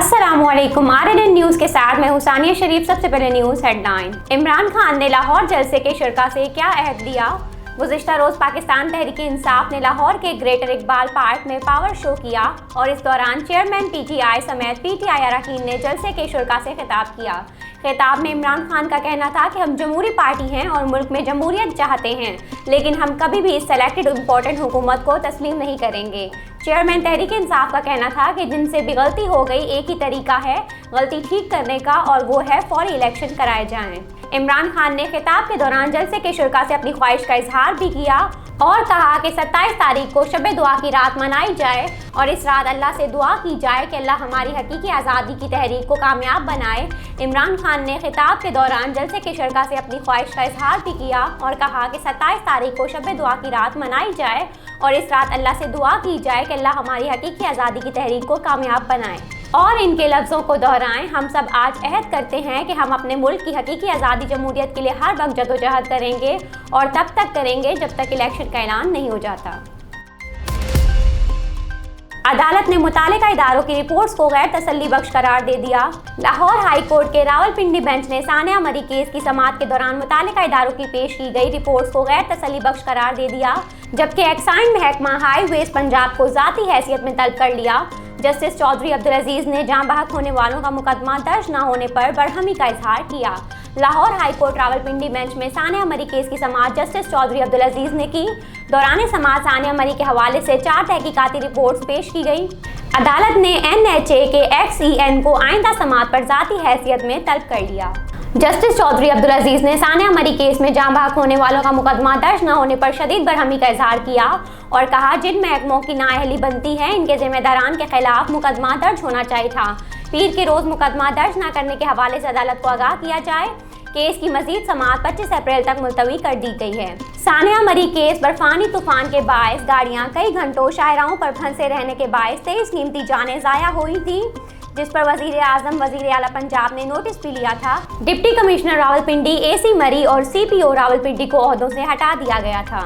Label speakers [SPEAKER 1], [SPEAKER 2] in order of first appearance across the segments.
[SPEAKER 1] अस्सलामुअलैकुम। RNN news के साथ मैं हुसानिया शरीफ। सबसे पहले न्यूज़ हेडलाइन। इमरान खान ने लाहौर जलसे के शुरका से क्या अहद लिया? गुज़िश्ता रोज़ पाकिस्तान तहरीक इंसाफ ने लाहौर के ग्रेटर इकबाल पार्क में पावर शो किया और इस दौरान चेयरमैन PTI समेत PTI अरकान ने जलसे के शुरका से खिताब किया। खिताब में इमरान खान का कहना था कि हम जमहूरी पार्टी हैं और मुल्क में जमहूरियत चाहते हैं, लेकिन हम कभी भी इस सेलेक्टेड इम्पोर्टेंट हुकूमत को तस्लीम नहीं करेंगे। चेयरमैन तहरीक इंसाफ का कहना था कि जिनसे भी गलती हो गई एक ही तरीका है गलती ठीक करने का, और वो है फौरी इलेक्शन कराए जाएं। इमरान खान ने खिताब के दौरान जलसे के शुरका से अपनी ख्वाहिश का इजहार भी किया और कहा कि 27 तारीख को शब दुआ की रात मनाई जाए और इस रात अल्लाह से दुआ की जाए कि अल्लाह हमारी हकीकी आज़ादी की तहरीक को कामयाब बनाए। इमरान खान ने खिताब के दौरान जलसे के शुरका से अपनी ख्वाहिश का इजहार भी किया और कहा कि 27 तारीख को शब दुआ की रात मनाई जाए और इस रात अल्लाह से दुआ की जाए कि अल्लाह हमारी हकीकी आज़ादी की तहरीक को कामयाब बनाए। और इनके लफ्ज़ों को दोहराएं, हम सब आज अहद करते हैं कि हम अपने मुल्क की हकीकी आज़ादी जमहूरियत के लिए हर वक्त जदोजहद करेंगे और तब तक करेंगे जब तक इलेक्शन का ऐलान नहीं हो जाता। अदालत ने मुतालिका इदारों की रिपोर्ट्स को गैर तसल्ली बख्श करार दे दिया। लाहौर हाई कोर्ट के रावलपिंडी बेंच ने सानिया मरी केस की समाअत के दौरान मुतालिका इदारों की पेश की गई रिपोर्ट्स को गैर तसल्ली बख्श करार दे दिया, जबकि एक्साइन महकमा हाईवेज पंजाब को ज़ाती हैसियत में तलब कर लिया। जस्टिस चौधरी अब्दुल अजीज ने जाँ बहक होने वालों का मुकदमा दर्ज न होने पर बरहमी का इजहार किया। Lahore high court Rawalpindi bench में सानिया मरी केस की समाअत जस्टिस चौधरी अब्दुल अजीज ने की। दौरान समाअत सानिया मरी के हवाले से 4 तहकीकाती रिपोर्ट्स पेश की गई। अदालत ने NHA के XEN को आइंदा समाअत पर ज़ाती हैसियत में तलब कर लिया। जस्टिस चौधरी अब्दुल अजीज ने सानिया मरी केस में जाँ बहक होने वालों का मुकदमा दर्ज न होने पर शदीद बरहमी का इजहार किया और कहा जिन महकमों की नाअहली बनती है इनके जिम्मेदारान के खिलाफ मुकदमा दर्ज होना चाहिए था। पीर के रोज़ मुकदमा दर्ज न करने के हवाले से अदालत को आगाह किया जाए। केस की मजीद समाअत 25 अप्रैल तक मुलतवी कर दी गई है। सानिया मरी केस बर्फानी तूफान के बायस गाड़ियां कई घंटों शाहराहों पर फंसे रहने के बायस 23 कीमती जानें ज़ाया हुई थी, जिस पर वज़ीर आज़म वज़ीर आला पंजाब ने नोटिस भी लिया था। डिप्टी कमिश्नर रावलपिंडी AC मरी और CPO रावलपिंडी को ओहदों से हटा दिया गया था।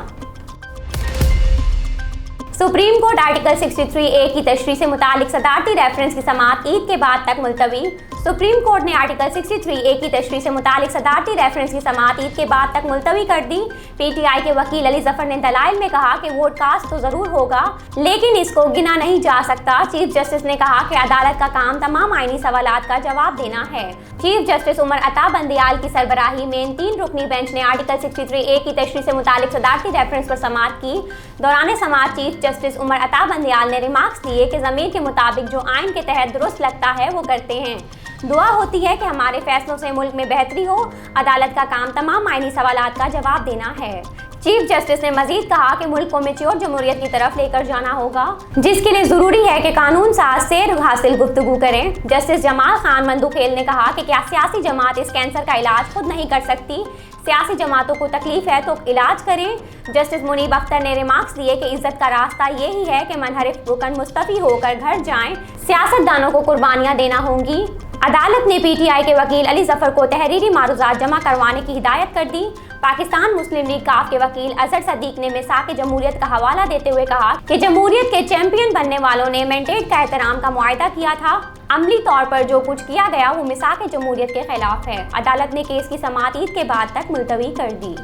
[SPEAKER 1] सुप्रीम कोर्ट आर्टिकल 63A की तशरीह से मुतालिक सदारती रेफरेंस की समाअत ईद के बाद तक मुलतवी। सुप्रीम कोर्ट ने आर्टिकल 63A की तशरीह से मुतालिक सदारती रेफरेंस की समाअत ईद के बाद तक मुलतवी कर दी। PTI के वकील अली जफर ने दलाइल में कहा कि वोट कास्ट तो ज़रूर होगा, लेकिन इसको गिना नहीं जा सकता। चीफ जस्टिस ने कहा कि अदालत का काम तमाम आईनी सवालात का जवाब देना है। चीफ जस्टिस उमर अता बंदियाल की सरबराही में इन 3 रुकनी बेंच ने आर्टिकल 63A की तशरीह से मुतालिक सदारती रेफरेंस पर समाअत की। दौरान समाअत चीफ जस्टिस उमर अता बंदियाल ने रिमार्क्स दिए कि ज़मीर के मुताबिक जो आइन के तहत दुरुस्त लगता है वो करते हैं। दुआ होती है कि हमारे फैसलों से मुल्क में बेहतरी हो। अदालत का काम तमाम आईनी सवालात का जवाब देना है। चीफ जस्टिस ने मजीद कहा कि मुल्क को मैच्योर जमहूरियत की तरफ लेकर जाना होगा, जिसके लिए ज़रूरी है कि कानून साज से हासिल गुफ्तगू करें। जस्टिस जमाल खान मंदुखेल ने कहा कि क्या सियासी जमात इस कैंसर का इलाज खुद नहीं कर सकती? सियासी जमातों को तकलीफ है तो इलाज करें। जस्टिस मुनीब अख्तर ने रिमार्क्स दिए कि इज्जत का रास्ता यही है कि मनहरिफ रुकन मुस्तफ़ी होकर घर जाएं। सियासतदानों को कुर्बानियाँ देना होंगी। अदालत ने PTI के वकील अली जफर को तहरीरी मारूजात जमा करवाने की हिदायत कर दी। पाकिस्तान मुस्लिम लीग काफ के वकील अजहर सदीक ने मिसाक जमहूरियत का हवाला देते हुए कहा कि जमहूरियत के चैंपियन बनने वालों ने मैंडेट का एहतराम का मुआहदा किया था। अमली तौर पर जो कुछ किया गया वो मिसाक जमहूरियत के खिलाफ है। अदालत ने केस की समाअत ईद के बाद तक मुलतवी कर दी।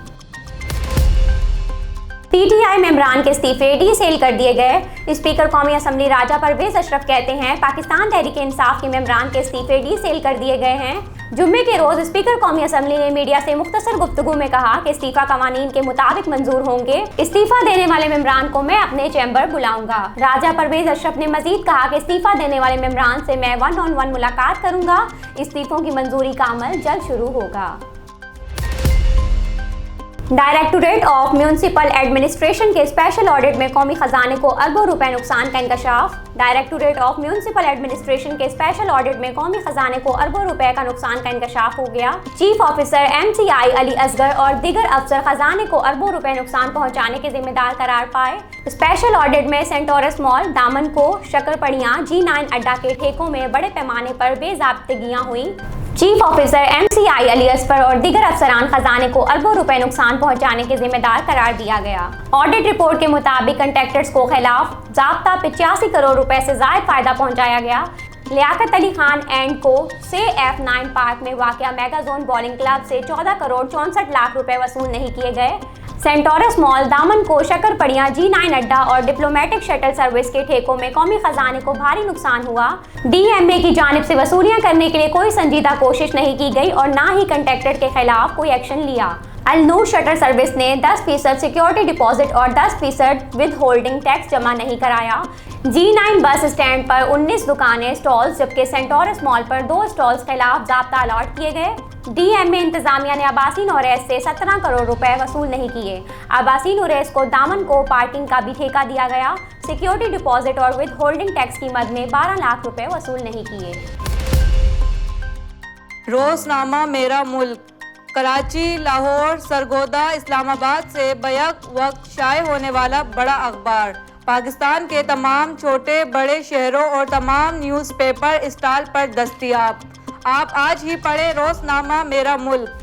[SPEAKER 1] PTI मेंबरान के इस्तीफे डीसेल कर दिए गए। स्पीकर कौमी असम्बली राजा परवेज अशरफ कहते हैं पाकिस्तान तहरीक इंसाफ के मेंबरान के इस्तीफे डीसेल कर दिए गए हैं। जुम्मे के रोज स्पीकर कौमी असम्बली ने मीडिया से मुख्तसर गुफ्तगू में कहा कि इस्तीफा कवानीन के मुताबिक मंजूर होंगे। इस्तीफा देने वाले मेंबरान को मैं अपने चैम्बर बुलाऊंगा। राजा परवेज अशरफ ने मजीद कहा कि इस्तीफा देने वाले मेंबरान से मैं 1-on-1 मुलाकात करूंगा। इस्तीफों की मंजूरी का अमल जल्द शुरू होगा। डायरेक्टोरेट ऑफ म्यूनसिपल एडमिनिस्ट्रेशन के स्पेशल ऑडिट में कौमी खजाने को अरबों रुपए नुकसान का इंकशाफ। डायरेक्टोरेट ऑफ म्यूनसिपल एडमिनिस्ट्रेशन के स्पेशल ऑडिट में कौमी खजाने को अरबों रुपए का नुकसान का इंकशाफ हो गया। Chief officer MCI Ali Asghar और दीगर अफसर खजाने को अरबों रुपए नुकसान पहुंचाने के जिम्मेदार करार पाए। स्पेशल ऑडिट में सेंटोरस मॉल, दामनको, शक्करपड़ियां, G9 अड्डा के ठेकों में बड़े पैमाने पर बेज़ाब्तिगियां हुई। Chief officer MCI Ali Asghar और दीगर अफसरान खजाने को अरबों रुपए नुकसान पहुंचाने के जिम्मेदार करार दिया गया। ऑडिट रिपोर्ट के मुताबिक कंट्रैक्टर्स को खिलाफ ज़ाब्ता 85 करोड़ रुपए से ज़ायद फायदा पहुंचाया गया। लियाकत अली खान एंड को से F9 पार्क में वाक़या मेगाजोन बॉलिंग क्लब से 14 करोड़ 64 लाख रुपए वसूल नहीं किए गए। सेंटोरस मॉल दामन को शक्करपड़िया G9 अड्डा और डिप्लोमेटिक शटल सर्विस के ठेकों में कौमी खजाने को भारी नुकसान हुआ। DMA की जानिब से वसूलियां करने के लिए कोई संजीदा कोशिश नहीं की गई और ना ही कंट्रैक्टर के खिलाफ कोई एक्शन लिया। अल नूर शटल सर्विस ने 10% सिक्योरिटी डिपॉजिट और 10% विद होल्डिंग टैक्स जमा नहीं कराया। G9 बस स्टैंड पर 19 दुकानें स्टॉल्स जबकि सेंटोरस मॉल पर 2 स्टॉल्स खिलाफ ज़ाब्ता अलॉट किए गए। DMA इंतजामिया ने आबासीन ओरेस से 17 करोड़ रुपए वसूल नहीं किए। आबासीन ओरेस को दामन को पार्किंग का भी ठेका दिया गया। सिक्योरिटी डिपॉजिट और विद होल्डिंग टैक्स की मद में 12 लाख रुपए वसूल नहीं किए।
[SPEAKER 2] रोजनामा मेरा मुल्क कराची, लाहौर, सरगोदा, इस्लामाबाद से बैक वक्त शाये होने वाला बड़ा अखबार पाकिस्तान के तमाम छोटे बड़े शहरों और तमाम न्यूज़पेपर स्टॉल पर दस्तयाब। आप आज ही पढ़ें रोजनामा मेरा मुल्क।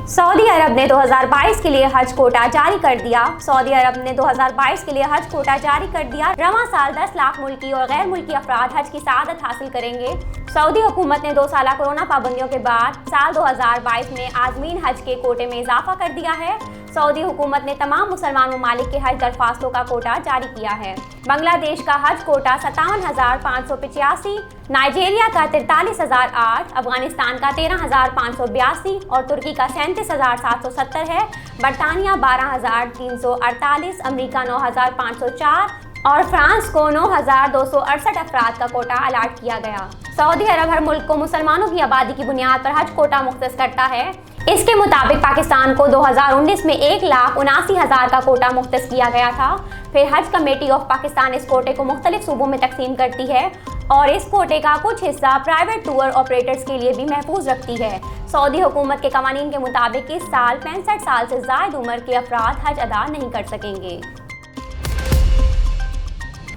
[SPEAKER 1] सऊदी अरब ने 2022 के लिए हज कोटा जारी कर दिया। सऊदी अरब ने 2022 के लिए हज कोटा जारी कर दिया। रवां साल 10 लाख मुल्की और गैर मुल्की अफराद हज की सआदत हासिल करेंगे। सऊदी हुकूमत ने 2 साल कोरोना पाबंदियों के बाद साल 2022 में आज़मीन हज के कोटे में इजाफा कर दिया है। सऊदी हुकूमत ने तमाम मुसलमान ममालिक के हज दरख्वास्तों का कोटा जारी किया है। बांग्लादेश का हज कोटा 57,585, नाइजीरिया का 43,008, अफगानिस्तान का 13,582 और तुर्की का 37,770 है। बरतानिया 12,348, अमेरिका 9,504 और फ्रांस को 9,268 अफराद का कोटा अलाट किया गया। सऊदी अरब हर मुल्क को मुसलमानों की आबादी की बुनियाद पर हज कोटा मुख्तस करता है। इसके मुताबिक पाकिस्तान को 2019 में 1,79,000 का कोटा मुख्तस किया गया था। फिर हज कमेटी ऑफ पाकिस्तान इस कोटे को मुख्तलिफ सूबों में तकसीम करती है और इस कोटे का कुछ हिस्सा प्राइवेट टूर ऑपरेटर्स के लिए भी महफूज रखती है। सऊदी हुकूमत के कवानीन के मुताबिक इस साल 65 साल से ज़ायद उम्र के अफराद हज अदा नहीं कर सकेंगे।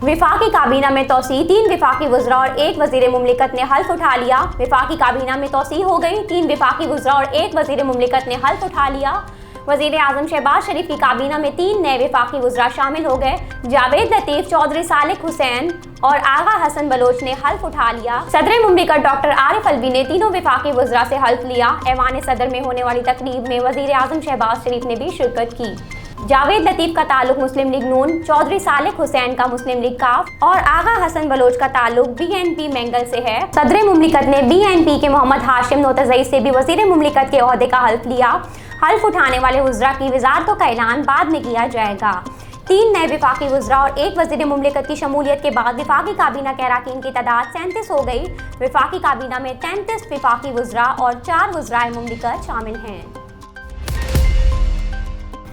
[SPEAKER 1] विफाकी काबीना में तोसी, 3 विफाकी वज़रा और 1 वज़ीर मुमलिकत ने हल्फ उठा लिया। विफाकी काबीना में तोसी हो गई, 3 विफाकी वज़रा और 1 वज़ीर मुमलिकत ने हल्फ उठा लिया। वज़ीर आज़म शहबाज शरीफ की काबीना में 3 नए विफाकी वज़रा शामिल हो गए। जावेद लतीफ़, चौधरी सालिक हुसैन और आगा हसन बलोच ने हल्फ उठा लिया। सदर मुमलिकत डॉक्टर आरिफ अलवी ने तीनों विफाकी वज़रा से हल्फ लिया। ऐवान सदर में होने वाली तकरीब में वज़ीर आज़म शहबाज शरीफ ने भी शिरकत की। जावेद लतीफ़ का ताल्लुक मुस्लिम लीग नून, चौधरी सालिक हुसैन का मुस्लिम लीग काफ और आगा हसन बलोच का ताल्लुक BNP मैंगल से है। सदर मुमलिकत ने BNP के मोहम्मद हाशिम नोतज़ई से भी वज़ीर मुमलिकत के ओहदे का हल्फ लिया। हल्फ उठाने वाले वज़रा की वज़ारतों का ऐलान बाद में किया जाएगा। 3 नए विफाकी वज़रा और 1 वज़ीर मुमलिकत की शमूलियत के बाद विफाकी काबीना के अरकान की तादाद 37 हो गई। विफाकी काबीना में 33 विफाकी वज़रा और 4 वज़राए मुमलिकत शामिल हैं।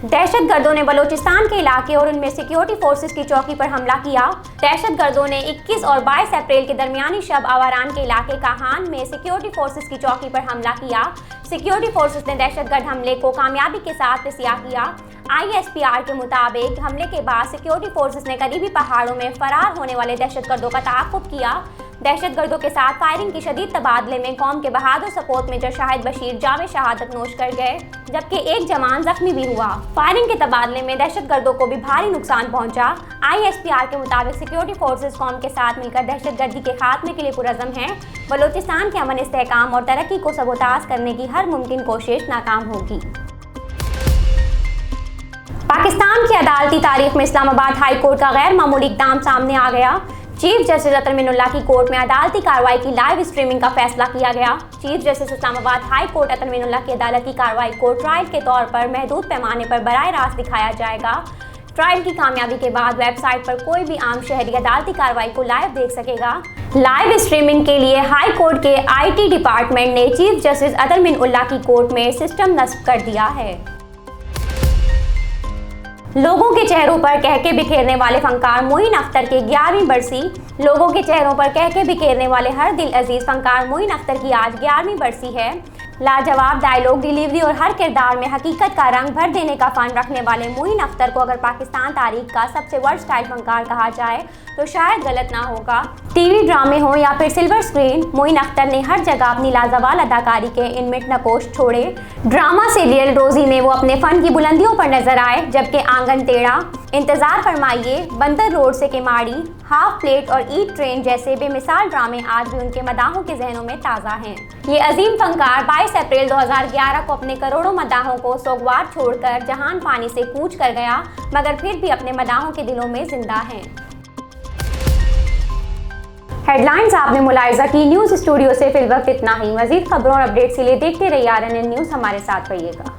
[SPEAKER 1] दहशतगर्दों ने बलोचिस्तान के इलाके और उनमें सिक्योरिटी फोर्सेस की चौकी पर हमला किया। दहशतगर्दों ने 21 और 22 अप्रैल के दरमियानी शब आवारान के इलाके काहान में सिक्योरिटी फोर्सेस की चौकी पर हमला किया। सिक्योरिटी फोर्सेस ने दहशतगर्द हमले को कामयाबी के साथ तसिया किया। ISPR के मुताबिक हमले के बाद सिक्योरिटी फोर्सेस ने करीबी पहाड़ों में फरार होने वाले दहशतगर्दों का ताक़ुब किया। दहशतगर्दों के साथ फायरिंग की शदीद तबादले में कौम के बहादुर सपोत मेजर शाहिद बशीर जावे शहादत नोश कर गए, जबकि एक जवान जख्मी भी हुआ। फायरिंग के तबादले में दहशतगर्दों को भी भारी नुकसान पहुंचा। ISPR के मुताबिक सिक्योरिटी फोर्सेस कौम के साथ मिलकर दहशतगर्दी के खात्मे के लिए पुरअज़म हैं। बलोचिस्तान के अमन, इस्तेहकाम और तरक्की को सबोताज करने की हर मुमकिन कोशिश नाकाम होगी। पाकिस्तान की अदालती तारीख में इस्लामाबाद हाई कोर्ट का गैर मामूली इक़दाम सामने आ गया। चीफ जस्टिस अतर मिनुल्लाह की कोर्ट में अदालती कार्रवाई की लाइव स्ट्रीमिंग का फैसला किया गया। Chief justice Islamabad high court Athar Minallah की अदालती कार्रवाई को ट्रायल के तौर पर महदूद पैमाने पर बराह रास्त दिखाया जाएगा। ट्रायल की कामयाबी के बाद वेबसाइट पर कोई भी आम शहरी अदालती कार्रवाई को लाइव देख सकेगा। लाइव स्ट्रीमिंग के लिए हाई कोर्ट के IT डिपार्टमेंट ने चीफ जस्टिस अतर मिनुल्लाह की कोर्ट में सिस्टम नस्ब कर दिया है। लोगों के चेहरों पर कहके बिखेरने वाले फनकार मोइन अख्तर की 11वीं बरसी। लोगों के चेहरों पर कहके बिखेरने वाले हर दिल अजीज फनकार मोइन अख्तर की आज 11वीं बरसी है। लाजवाब डायलॉग डिलीवरी और हर किरदार में हकीकत का रंग भर देने का फ़न रखने वाले मोइन अख्तर को अगर पाकिस्तान तारीख का सबसे वर्सटाइल फनकार कहा जाए तो शायद गलत ना होगा। TV ड्रामे हो या फिर सिल्वर स्क्रीन, मोइन अख्तर ने हर जगह अपनी लाजवाब अदाकारी के इनमिट नकोश छोड़े। ड्रामा सीरियल रोज़ी में वो अपने फ़न की बुलंदियों पर नजर आए, जबकि आंगन टेढ़ा इंतजार फरमाइए, बंदर रोड से केमाड़ी, हाफ प्लेट और ईट ट्रेन जैसे बेमिसाल ड्रामे आज भी उनके मदाहों के जहनों में ताज़ा हैं। ये अजीम फनकार 22 अप्रैल 2011 को अपने करोड़ों मदाहों को सोगवार छोड़कर जहान पानी से कूच कर गया, मगर फिर भी अपने मदाहों के दिलों में जिंदा हैं। हेडलाइंस आपने मुलाहिजा की। न्यूज़ स्टूडियो से फिलवक्त इतना ही। मजीद खबरों और अपडेट्स के लिए देखते रहिए RNN न्यूज़। हमारे साथ रहिएगा।